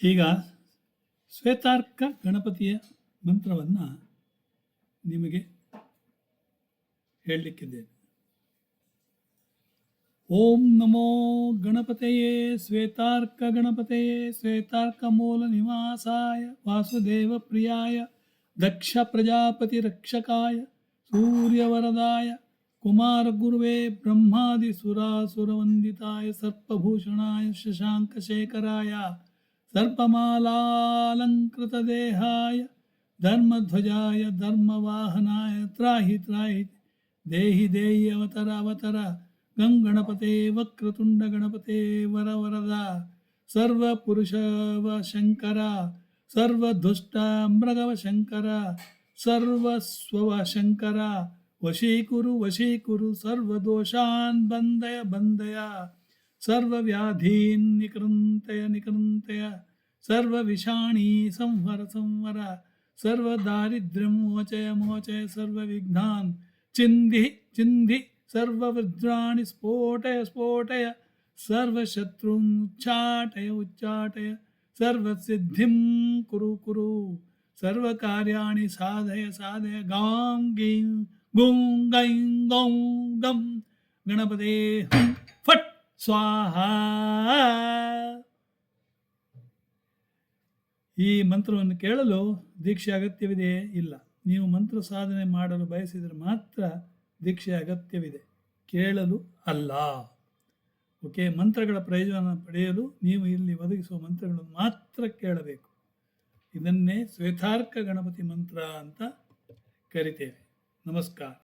ಈಗ ಶ್ವೇತಾರ್ಕ ಗಣಪತಿಯ ಮಂತ್ರವನ್ನು ನಿಮಗೆ ಹೇಳಲಿಕ್ಕಿದ್ದೇನೆ. ಓಂ ನಮೋ ಗಣಪತಯೇ ಶ್ವೇತಾರ್ಕ ಗಣಪತಯೇ ಶ್ವೇತಾರ್ಕ ಮೂಲ ನಿವಾಸಾಯ ವಾಸುದೇವ ಪ್ರಿಯಾಯ ದಕ್ಷ ಪ್ರಜಾಪತಿ ರಕ್ಷಕಾಯ ಸೂರ್ಯವರದಾಯ ಕುಮಾರ ಗುರುವೇ ಬ್ರಹ್ಮಾದಿ ಸುರಾಸುರವಂದಿತಾಯ ಸರ್ಪಭೂಷಣಾಯ ಶಶಾಂಕಶೇಖರಾಯ ಸರ್ಪಮಾಲಾಲಂಕೃತ ದೇಹಾಯ ಧರ್ಮಧ್ವಜಾಯ ಧರ್ಮವಾಹನಾಯ ತ್ರಾಹಿ ತ್ರಾಹಿ ದೇಹಿ ದೇಹಿ ಅವತರ ಅವತರ ಗಂ ಗಣಪತೆ ವಕ್ರತುಂಡ ಗಣಪತೆ ವರವರದ ಸರ್ವಪುರುಷವ ಶಂಕರ ಸರ್ವದುಷ್ಟ ಮೃಗವ ಶಂಕರ ಸರ್ವಸ್ವವ ಶಂಕರ ವಶೀಕುರು ವಶೀಕುರು ಸರ್ವದೋಷಾನ್ ಬಂದಯ ಬಂದಯ ಸರ್ವವ್ಯಾಧೀನ್ ನಿಕೃಂತಯ ನಿಕೃಂತಯ ಸರ್ವವಿಷಾಣಿ ಸಂವರ ಸಂವರ ಸರ್ವದಾರಿದ್ರ್ಯಂ ಮೋಚಯ ಮೋಚಯ ಸರ್ವವಿಘ್ನಾನ್ ಚಿಂಧಿ ಚಿಂಧಿ ಸರ್ವವಜ್ರಾಣಿ ಸ್ಫೋಟಯ ಸ್ಫೋಟಯ ಸರ್ವಶತ್ರುಂ ಉಚ್ಚಾಟಯ ಉಚ್ಚಾಟಯ ಸರ್ವಸಿದ್ಧಿಂ ಕುರು ಕುರು ಸರ್ವಕಾರ್ಯಾಣಿ ಸಾಧಯ ಸಾಧಯ ಗಾಂ ಗೀಂ ಗುಂ ಗೈಂ ಗೌಂ ಗಂ ಗಣಪತೆ ಹಂ ಫಟ್ ಸ್ವಾಹ. ಈ ಮಂತ್ರವನ್ನು ಕೇಳಲು ದೀಕ್ಷೆ ಅಗತ್ಯವಿದೆಯೇ? ಇಲ್ಲ. ನೀವು ಮಂತ್ರ ಸಾಧನೆ ಮಾಡಲು ಬಯಸಿದರೆ ಮಾತ್ರ ದೀಕ್ಷೆ ಅಗತ್ಯವಿದೆ, ಕೇಳಲು ಅಲ್ಲ. ಓಕೆ, ಮಂತ್ರಗಳ ಪ್ರಯೋಜನ ಪಡೆಯಲು ನೀವು ಇಲ್ಲಿ ಒದಗಿಸುವ ಮಂತ್ರಗಳನ್ನು ಮಾತ್ರ ಕೇಳಬೇಕು. ಇದನ್ನೇ ಶ್ವೇತಾರ್ಕ ಗಣಪತಿ ಮಂತ್ರ ಅಂತ ಕರಿತೇವೆ. ನಮಸ್ಕಾರ.